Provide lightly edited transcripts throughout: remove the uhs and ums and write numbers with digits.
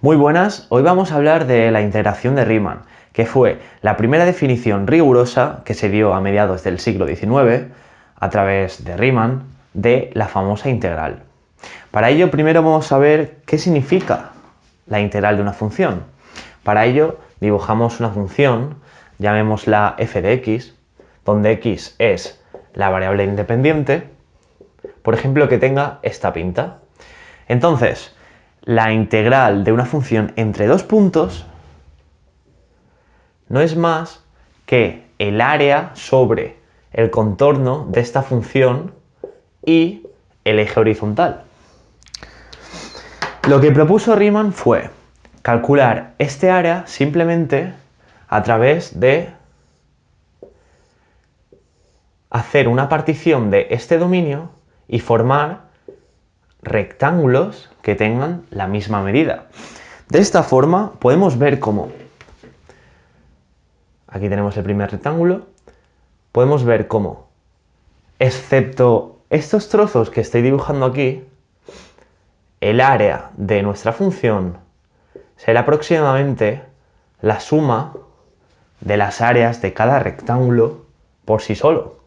Muy buenas, hoy vamos a hablar de la integración de Riemann, que fue la primera definición rigurosa que se dio a mediados del siglo XIX a través de Riemann de la famosa integral. Para ello primero vamos a ver qué significa la integral de una función. Para ello dibujamos una función, llamémosla f de x, donde x es la variable independiente, por ejemplo que tenga esta pinta. Entonces, la integral de una función entre dos puntos no es más que el área sobre el contorno de esta función y el eje horizontal. Lo que propuso Riemann fue calcular este área simplemente a través de hacer una partición de este dominio y formar rectángulos que tengan la misma medida. De esta forma podemos ver cómo, aquí tenemos el primer rectángulo, podemos ver cómo, excepto estos trozos que estoy dibujando aquí, el área de nuestra función será aproximadamente la suma de las áreas de cada rectángulo por sí solo.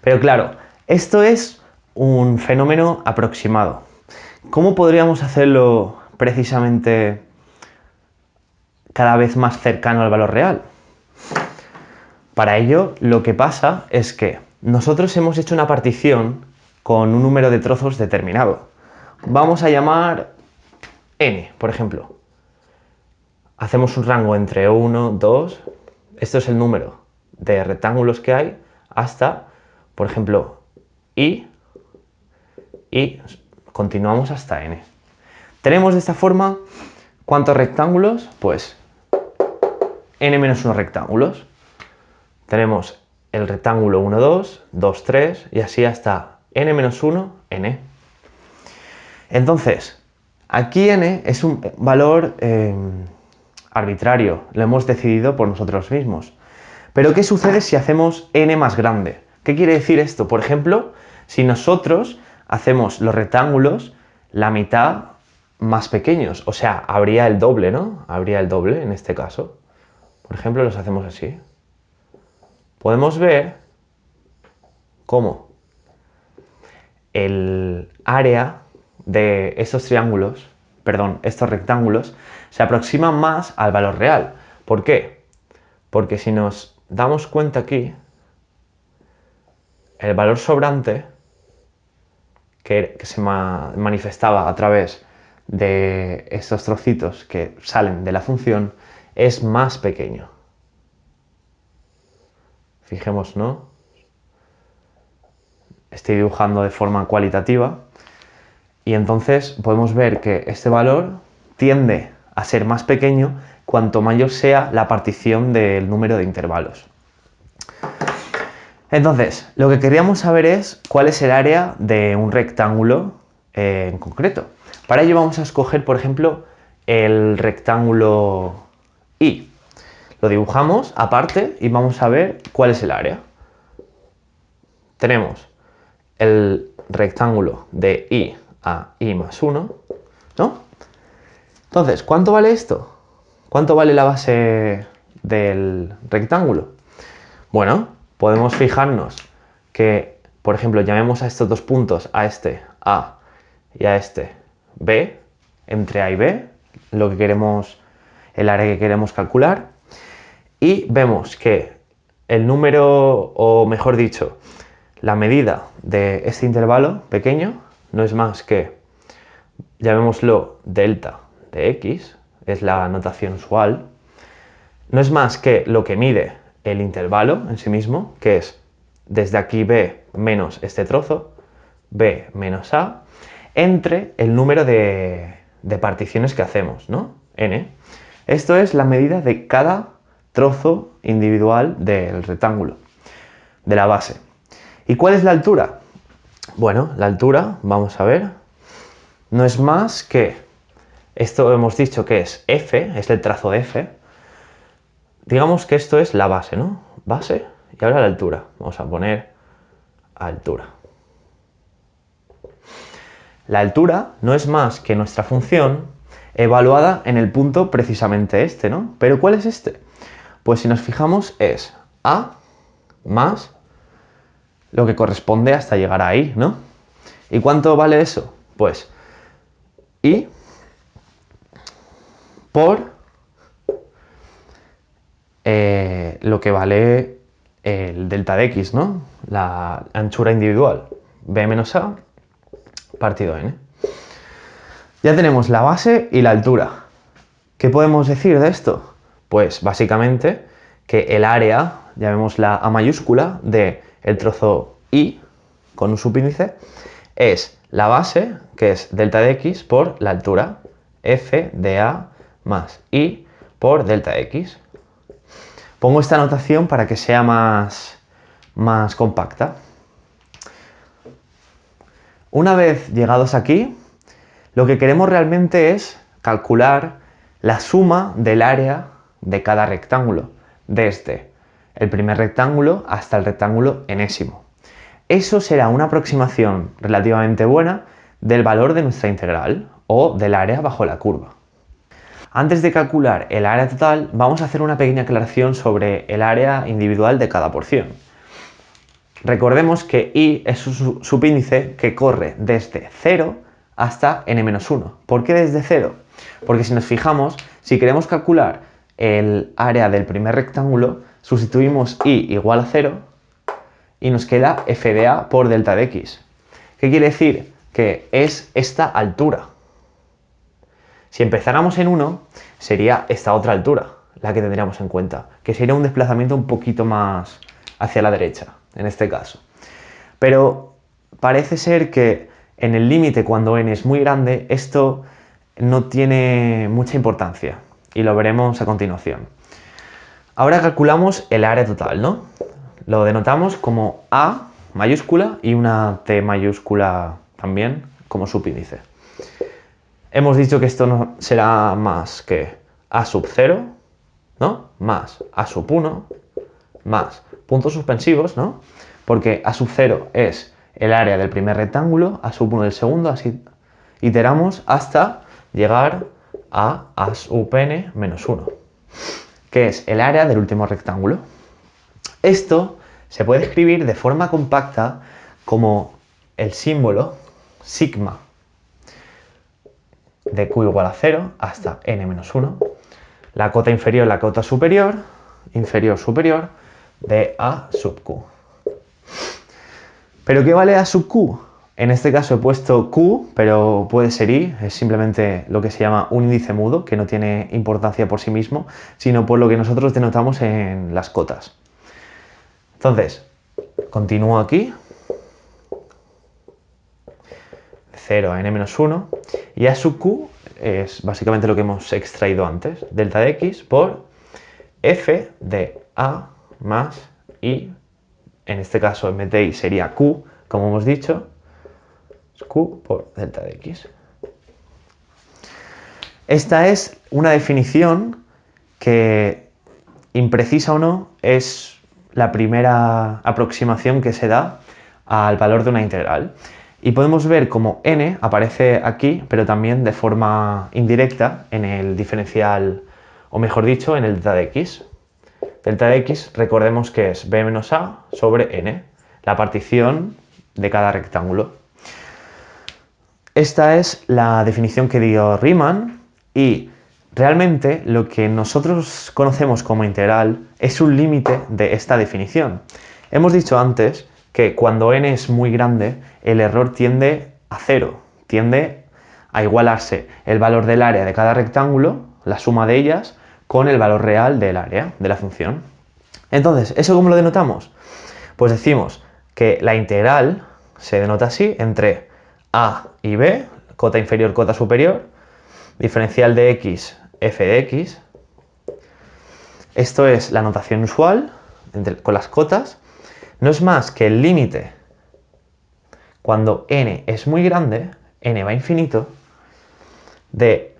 Pero claro, esto es un fenómeno aproximado. ¿Cómo podríamos hacerlo precisamente cada vez más cercano al valor real? Para ello, lo que pasa es que nosotros hemos hecho una partición con un número de trozos determinado. Vamos a llamar n, por ejemplo. Hacemos un rango entre 1, 2, esto es el número de rectángulos que hay, hasta, por ejemplo, y continuamos hasta n. Tenemos de esta forma, ¿cuántos rectángulos? Pues n-1 rectángulos. Tenemos el rectángulo 1, 2, 2, 3 y así hasta n-1, n. Entonces, aquí n es un valor arbitrario, lo hemos decidido por nosotros mismos. Pero ¿qué sucede si hacemos n más grande? ¿Qué quiere decir esto? Por ejemplo, si nosotros hacemos los rectángulos la mitad más pequeños, o sea, habría el doble, ¿no? Habría el doble en este caso. Por ejemplo, los hacemos así. Podemos ver cómo el área de estos triángulos, perdón, estos rectángulos, se aproximan más al valor real. ¿Por qué? Porque si nos damos cuenta aquí, el valor sobrante que se manifestaba a través de estos trocitos que salen de la función es más pequeño. Fijemos, ¿no? Estoy dibujando de forma cualitativa y entonces podemos ver que este valor tiende a ser más pequeño cuanto mayor sea la partición del número de intervalos. Entonces, lo que queríamos saber es cuál es el área de un rectángulo en concreto. Para ello vamos a escoger, por ejemplo, el rectángulo Y. Lo dibujamos aparte y vamos a ver cuál es el área. Tenemos el rectángulo de Y a Y más 1, ¿no? Entonces, ¿cuánto vale esto? ¿Cuánto vale la base del rectángulo? Bueno, podemos fijarnos que, por ejemplo, llamemos a estos dos puntos, a este A y a este B, entre A y B, lo que queremos, el área que queremos calcular, y vemos que el número, o mejor dicho, la medida de este intervalo pequeño no es más que, llamémoslo delta de x, es la notación usual, no es más que lo que mide el intervalo en sí mismo, que es desde aquí b menos este trozo, b menos a, entre el número de particiones que hacemos, ¿no? n. Esto es la medida de cada trozo individual del rectángulo, de la base. ¿Y cuál es la altura? Bueno, la altura, vamos a ver, no es más que, esto hemos dicho que es f, es el trazo de f. Digamos que esto es la base, ¿no? Base y ahora la altura. Vamos a poner altura. La altura no es más que nuestra función evaluada en el punto precisamente este, ¿no? ¿Pero cuál es este? Pues si nos fijamos es a más lo que corresponde hasta llegar ahí, ¿no? ¿Y cuánto vale eso? Pues y por lo que vale el delta de x, ¿no? La anchura individual, b menos a partido n. Ya tenemos la base y la altura. ¿Qué podemos decir de esto? Pues básicamente que el área, llamémosla A mayúscula, de el trozo I con un subíndice, es la base, que es delta de x, por la altura, f de A más I por delta de x. Pongo esta notación para que sea más compacta. Una vez llegados aquí, lo que queremos realmente es calcular la suma del área de cada rectángulo, desde el primer rectángulo hasta el rectángulo enésimo. Eso será una aproximación relativamente buena del valor de nuestra integral o del área bajo la curva. Antes de calcular el área total, vamos a hacer una pequeña aclaración sobre el área individual de cada porción. Recordemos que I es un subíndice que corre desde 0 hasta n-1. ¿Por qué desde 0? Porque si nos fijamos, si queremos calcular el área del primer rectángulo, sustituimos I igual a 0 y nos queda f de A por delta de x. ¿Qué quiere decir? Que es esta altura. Si empezáramos en 1, sería esta otra altura la que tendríamos en cuenta, que sería un desplazamiento un poquito más hacia la derecha, en este caso. Pero parece ser que en el límite, cuando n es muy grande, esto no tiene mucha importancia, y lo veremos a continuación. Ahora calculamos el área total, ¿no? Lo denotamos como A mayúscula y una T mayúscula también como subíndice. Hemos dicho que esto no será más que A sub 0, ¿no? Más A sub 1, más puntos suspensivos, ¿no? Porque A sub 0 es el área del primer rectángulo, A sub 1 del segundo, así iteramos hasta llegar a A sub n menos 1, que es el área del último rectángulo. Esto se puede escribir de forma compacta como el símbolo sigma de q igual a 0 hasta n-1, la cota inferior, la cota superior, inferior, superior, de A sub q. ¿Pero qué vale A sub q? En este caso he puesto q, pero puede ser i, es simplemente lo que se llama un índice mudo, que no tiene importancia por sí mismo, sino por lo que nosotros denotamos en las cotas. Entonces, continúo aquí, 0 a n-1, y A sub q es básicamente lo que hemos extraído antes, delta de x por f de A más i, en este caso en vez de i sería q, como hemos dicho, q por delta de x. Esta es una definición que, imprecisa o no, es la primera aproximación que se da al valor de una integral. Y podemos ver cómo n aparece aquí, pero también de forma indirecta en el diferencial, o mejor dicho, en el delta de x. Delta de x, recordemos que es b menos a sobre n, la partición de cada rectángulo. Esta es la definición que dio Riemann, y realmente lo que nosotros conocemos como integral es un límite de esta definición. Hemos dicho antes que cuando n es muy grande, el error tiende a 0, tiende a igualarse el valor del área de cada rectángulo, la suma de ellas, con el valor real del área de la función. Entonces, ¿eso cómo lo denotamos? Pues decimos que la integral se denota así, entre a y b, cota inferior, cota superior, diferencial de x, f de x. Esto es la notación usual con las cotas. No es más que el límite cuando n es muy grande, n va a infinito, de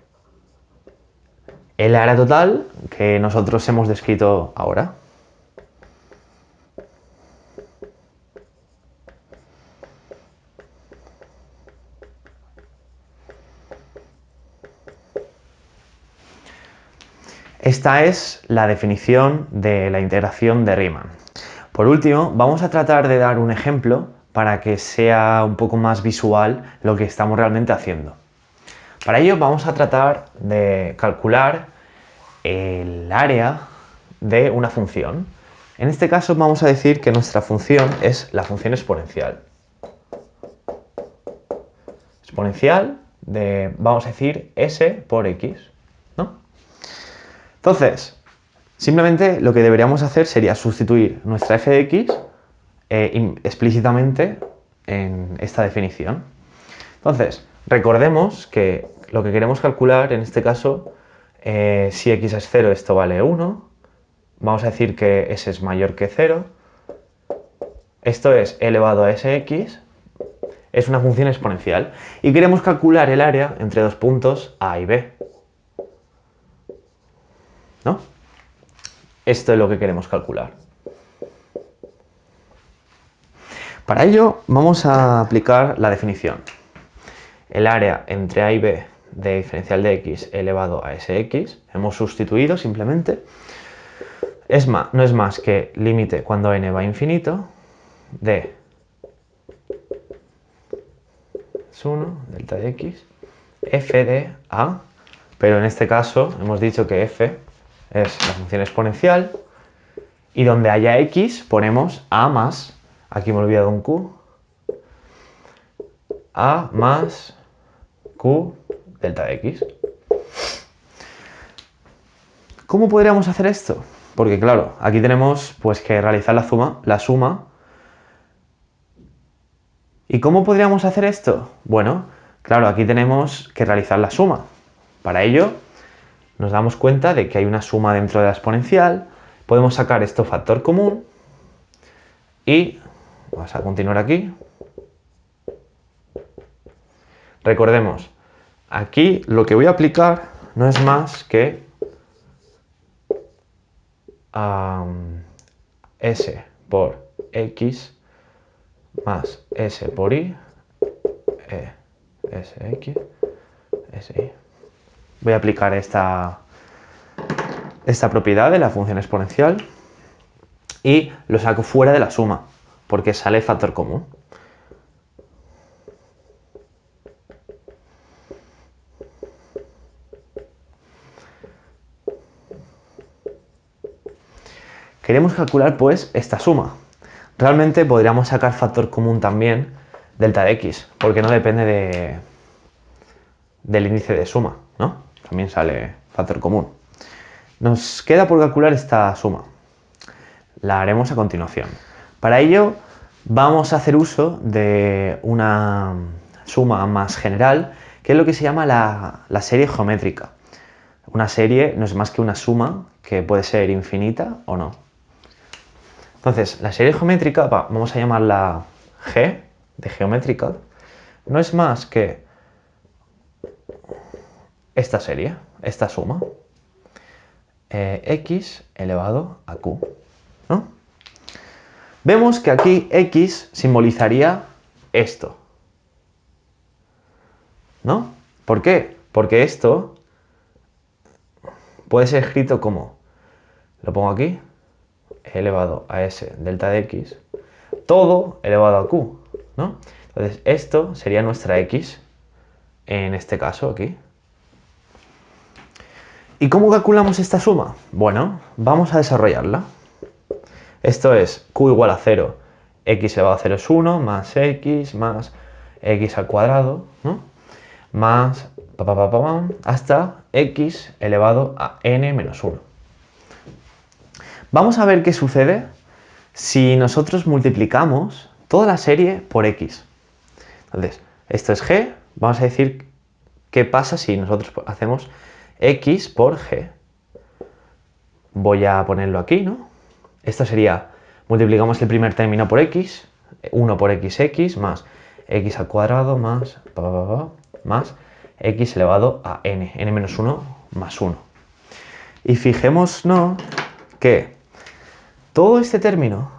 el área total que nosotros hemos descrito ahora. Esta es la definición de la integración de Riemann. Por último, vamos a tratar de dar un ejemplo para que sea un poco más visual lo que estamos realmente haciendo. Para ello vamos a tratar de calcular el área de una función. En este caso vamos a decir que nuestra función es la función exponencial. Exponencial de, vamos a decir, s por x, ¿no? Entonces, simplemente lo que deberíamos hacer sería sustituir nuestra f de x explícitamente en esta definición. Entonces, recordemos que lo que queremos calcular en este caso, si x es 0, esto vale 1. Vamos a decir que s es mayor que 0. Esto es e elevado a sx. Es una función exponencial. Y queremos calcular el área entre dos puntos a y b, ¿no? Esto es lo que queremos calcular. Para ello vamos a aplicar la definición. El área entre a y b de diferencial de x elevado a sx, hemos sustituido simplemente, no es más que límite cuando n va a infinito de 1, delta de x, f de a, pero en este caso hemos dicho que f es la función exponencial y donde haya x ponemos a más, aquí me he olvidado un q, a más q delta de x. ¿Cómo podríamos hacer esto? Porque claro, aquí tenemos pues que realizar la suma. ¿Y cómo podríamos hacer esto? Bueno, claro, aquí tenemos que realizar la suma. Para ello, nos damos cuenta de que hay una suma dentro de la exponencial. Podemos sacar esto factor común y vamos a continuar aquí. Recordemos, aquí lo que voy a aplicar no es más que s por x más s por y, sx, si. Voy a aplicar esta propiedad de la función exponencial y lo saco fuera de la suma, porque sale factor común. Queremos calcular pues esta suma. Realmente podríamos sacar factor común también delta de x, porque no depende del índice de suma, ¿no? También sale factor común. Nos queda por calcular esta suma. La haremos a continuación. Para ello vamos a hacer uso de una suma más general, que es lo que se llama la serie geométrica. Una serie no es más que una suma que puede ser infinita o no. Entonces, la serie geométrica, vamos a llamarla G, de geométrica, no es más que esta serie, esta suma, x elevado a q, ¿no? Vemos que aquí x simbolizaría esto, ¿no? ¿Por qué? Porque esto puede ser escrito como, lo pongo aquí, elevado a s delta de x, todo elevado a q, ¿no? Entonces esto sería nuestra x, en este caso aquí. ¿Y cómo calculamos esta suma? Bueno, vamos a desarrollarla. Esto es q igual a 0, x elevado a 0 es 1, más x al cuadrado, ¿no? Más hasta x elevado a n menos 1. Vamos a ver qué sucede si nosotros multiplicamos toda la serie por x. Entonces, esto es g, vamos a decir qué pasa si nosotros hacemos x por g. Voy a ponerlo aquí, ¿no? Esto sería, multiplicamos el primer término por x, 1 por x más x al cuadrado más x elevado a n menos 1 más 1. Y fijémonos que todo este término,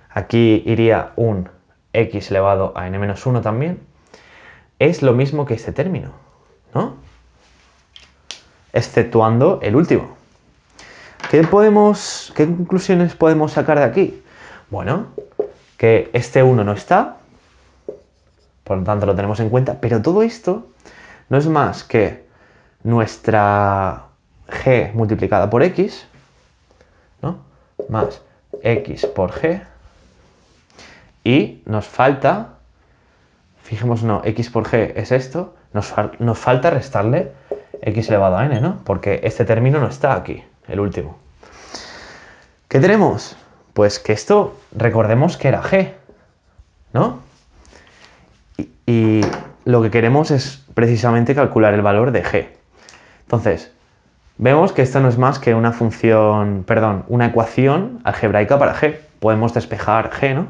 aquí iría un x elevado a n menos 1 también, es lo mismo que este término, ¿no? exceptuando el último. ¿Qué conclusiones podemos sacar de aquí? Bueno, que este 1 no está, por lo tanto lo tenemos en cuenta, pero todo esto no es más que nuestra g multiplicada por x, ¿no? Más x por g, y nos falta, fijémonos, no, x por g es esto, nos falta restarle x elevado a n, ¿no? Porque este término no está aquí, el último. ¿Qué tenemos? Pues que esto, recordemos que era g, ¿no? Y lo que queremos es precisamente calcular el valor de g. Entonces, vemos que esto no es más que una función, perdón, una ecuación algebraica para g. Podemos despejar g, ¿no?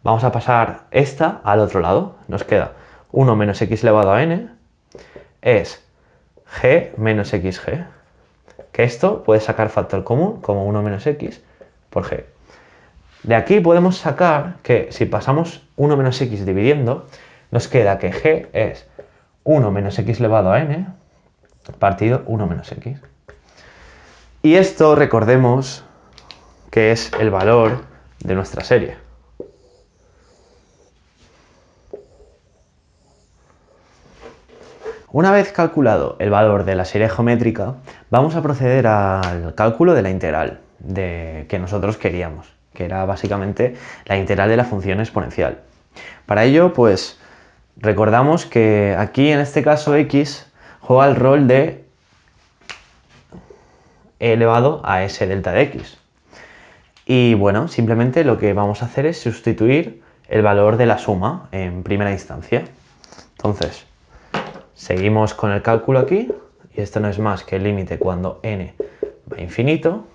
Vamos a pasar esta al otro lado. Nos queda 1 menos x elevado a n es g menos xg. Que esto puede sacar factor común como 1 menos x por g. De aquí podemos sacar que si pasamos 1 menos x dividiendo, nos queda que g es 1 menos x elevado a n partido 1 menos x. Y esto recordemos que es el valor de nuestra serie. Una vez calculado el valor de la serie geométrica, vamos a proceder al cálculo de la integral que nosotros queríamos, que era básicamente la integral de la función exponencial. Para ello, pues, recordamos que aquí en este caso x juega el rol de e elevado a s delta de x. Y bueno, simplemente lo que vamos a hacer es sustituir el valor de la suma en primera instancia. Entonces, seguimos con el cálculo aquí, y esto no es más que el límite cuando n va a infinito,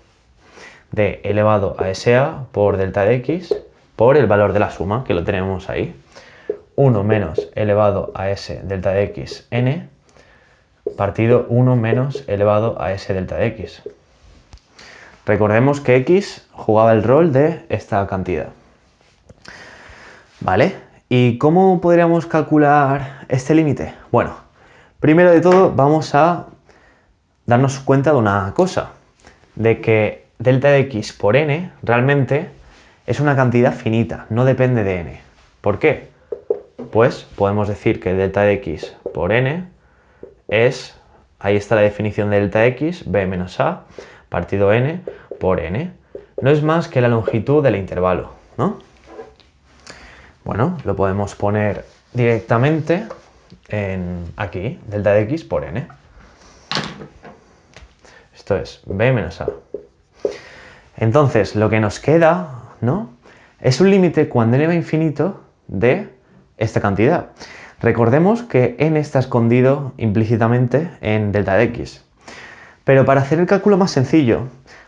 de elevado a sa por delta de x por el valor de la suma, que lo tenemos ahí. 1 menos elevado a s delta de x n partido 1 menos elevado a s delta de x. Recordemos que x jugaba el rol de esta cantidad. ¿Vale? ¿Y cómo podríamos calcular este límite? Bueno, primero de todo vamos a darnos cuenta de una cosa, de que delta de x por n realmente es una cantidad finita, no depende de n. ¿Por qué? Pues podemos decir que delta de x por n es, ahí está la definición de delta de x, b menos a partido n por n. No es más que la longitud del intervalo, ¿no? Bueno, lo podemos poner directamente aquí, delta de x por n. Esto es b menos a. Entonces, lo que nos queda, ¿no?, es un límite cuando n va a infinito de esta cantidad. Recordemos que n está escondido implícitamente en delta de x. Pero para hacer el cálculo más sencillo,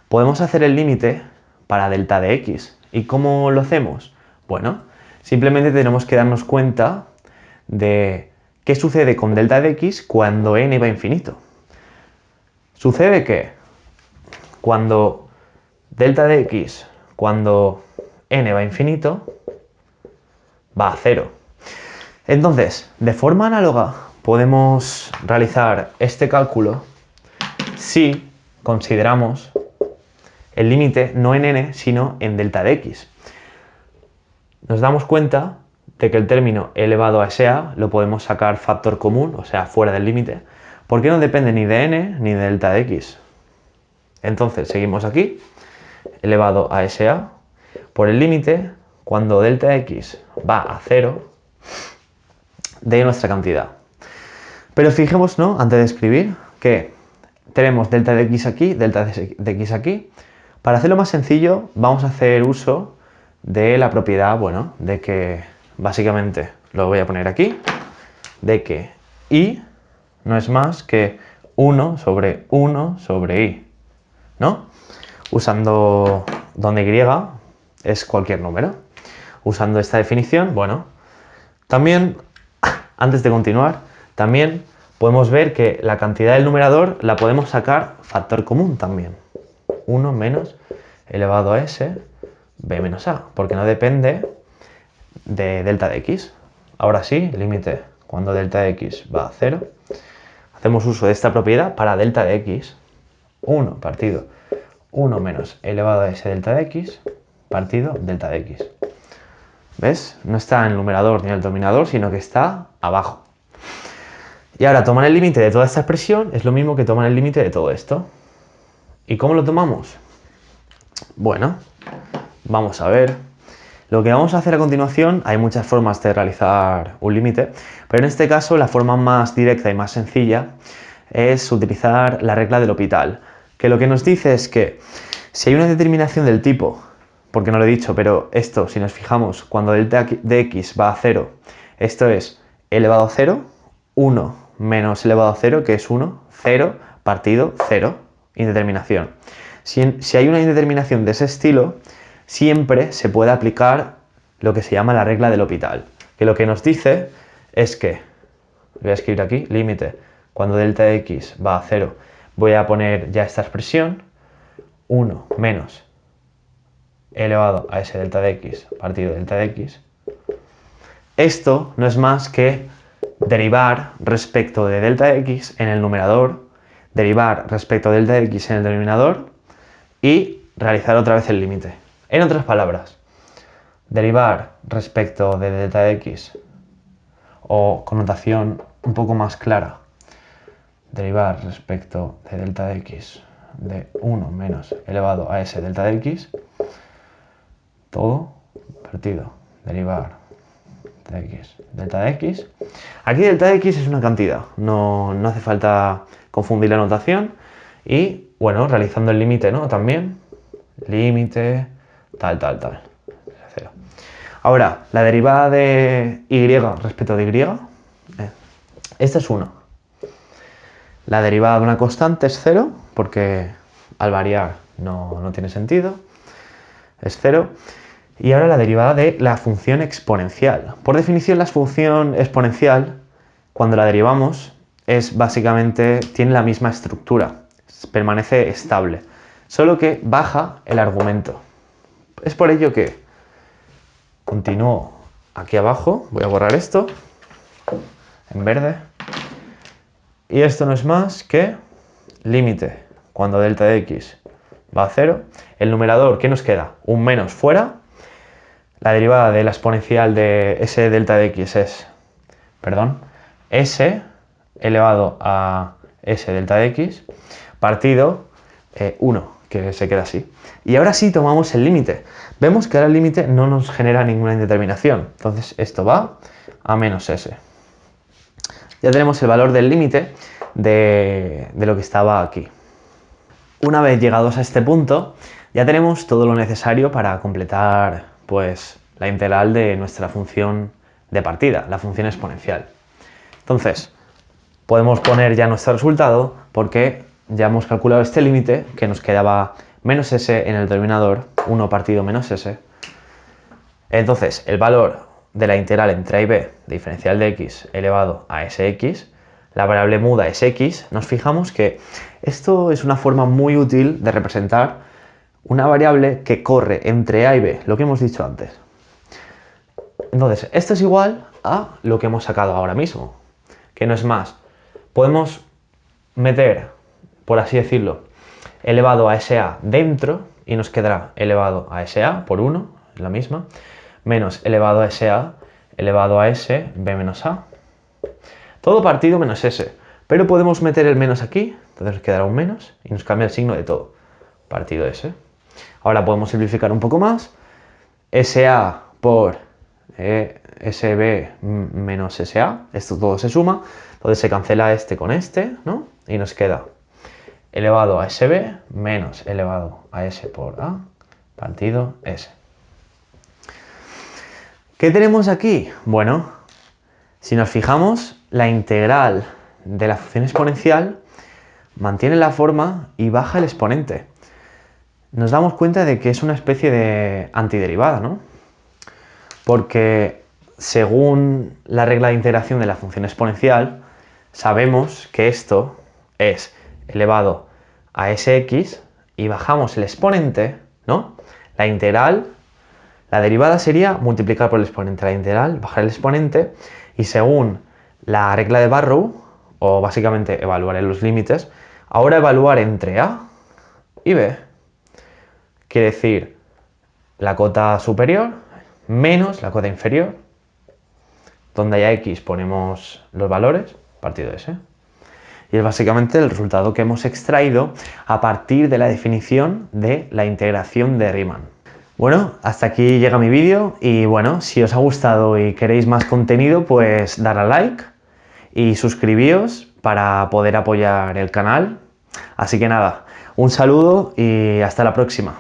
podemos hacer el límite para delta de x. ¿Y cómo lo hacemos? Bueno, simplemente tenemos que darnos cuenta de qué sucede con delta de x cuando n va a infinito. Sucede que cuando delta de x, cuando n va a infinito, va a 0. Entonces, de forma análoga, podemos realizar este cálculo si consideramos el límite no en n, sino en delta de x. Nos damos cuenta de que el término elevado a sa lo podemos sacar factor común, o sea, fuera del límite, porque no depende ni de n ni de delta de x. Entonces, seguimos aquí, elevado a sa, por el límite, cuando delta de x va a 0, de nuestra cantidad. Pero fijemos, ¿no?, antes de escribir, que tenemos delta de x aquí, delta de x aquí. Para hacerlo más sencillo, vamos a hacer uso de la propiedad, bueno, de que básicamente, lo voy a poner aquí, de que y no es más que 1 sobre i, ¿no? Usando donde y es cualquier número. Usando esta definición, bueno, también, antes de continuar, también podemos ver que la cantidad del numerador la podemos sacar factor común también. 1 menos elevado a s, b menos a, porque no depende de delta de x. Ahora sí, límite cuando delta de x va a 0. hacemos uso de esta propiedad para delta de x. 1 partido 1 menos elevado a s delta de x partido delta de x. ¿Ves? No está en el numerador ni en el denominador, sino que está abajo. Y ahora tomar el límite de toda esta expresión es lo mismo que tomar el límite de todo esto. ¿Y cómo lo tomamos? Bueno, vamos a ver. Lo que vamos a hacer a continuación, hay muchas formas de realizar un límite, pero en este caso la forma más directa y más sencilla es utilizar la regla del L'Hopital, que lo que nos dice es que si hay una determinación del tipo, porque no lo he dicho, pero esto, si nos fijamos, cuando delta de x va a 0, esto es elevado a 0, 1 menos elevado a 0, que es 1, 0 partido 0, indeterminación. Si hay una indeterminación de ese estilo, siempre se puede aplicar lo que se llama la regla del L'Hopital, que lo que nos dice es que, voy a escribir aquí, límite, cuando delta de x va a 0, voy a poner ya esta expresión, 1 menos elevado a s delta de x partido delta de x. Esto no es más que derivar respecto de delta de x en el numerador, derivar respecto de delta de x en el denominador y realizar otra vez el límite. En otras palabras, derivar respecto de delta de x, o connotación un poco más clara, derivar respecto de delta de x de 1 menos elevado a s delta de x, todo partido derivar de x, delta de x. Aquí delta de x es una cantidad, no hace falta confundir la notación. Y bueno, realizando el límite, ¿no? También, límite, tal. 0. Ahora, la derivada de y respecto de y, esta es 1. La derivada de una constante es 0, porque al variar no tiene sentido, es 0. Y ahora la derivada de la función exponencial. Por definición, la función exponencial, cuando la derivamos, es básicamente, tiene la misma estructura, permanece estable, solo que baja el argumento. Es por ello que continúo aquí abajo, voy a borrar esto en verde, y esto no es más que límite cuando delta de x va a 0. El numerador, ¿qué nos queda? Un menos fuera. La derivada de la exponencial de s delta de x es, s elevado a s delta de x partido 1, que se queda así. Y ahora sí tomamos el límite. Vemos que ahora el límite no nos genera ninguna indeterminación. Entonces esto va a menos s. Ya tenemos el valor del límite de lo que estaba aquí. Una vez llegados a este punto, ya tenemos todo lo necesario para completar pues la integral de nuestra función de partida, la función exponencial. Entonces, podemos poner ya nuestro resultado porque ya hemos calculado este límite que nos quedaba menos s en el denominador, 1 partido menos s. Entonces, el valor de la integral entre a y b de diferencial de x elevado a sx, la variable muda es x, nos fijamos que esto es una forma muy útil de representar una variable que corre entre a y b, lo que hemos dicho antes. Entonces, esto es igual a lo que hemos sacado ahora mismo, que no es más. Podemos meter, por así decirlo, elevado a sa dentro y nos quedará elevado a sa por 1, es la misma, menos elevado a sa elevado a s b menos a. Todo partido menos s, pero podemos meter el menos aquí, entonces nos quedará un menos y nos cambia el signo de todo, partido s. Ahora podemos simplificar un poco más, sa por sb menos sa, esto todo se suma, entonces se cancela este con este, ¿no? Y nos queda elevado a sb menos elevado a s por a partido s. ¿Qué tenemos aquí? Bueno, si nos fijamos, la integral de la función exponencial mantiene la forma y baja el exponente. Nos damos cuenta de que es una especie de antiderivada, ¿no? Porque según la regla de integración de la función exponencial, sabemos que esto es elevado a sx y bajamos el exponente, ¿no? La integral, la derivada sería multiplicar por el exponente, la integral, bajar el exponente, y según la regla de Barrow o básicamente evaluaré los límites. Ahora evaluar entre A y B. Quiere decir la cota superior menos la cota inferior. Donde haya X ponemos los valores, partido de S. Y es básicamente el resultado que hemos extraído a partir de la definición de la integración de Riemann. Bueno, hasta aquí llega mi vídeo y bueno, si os ha gustado y queréis más contenido, pues dar a like y suscribíos para poder apoyar el canal. Así que nada, un saludo y hasta la próxima.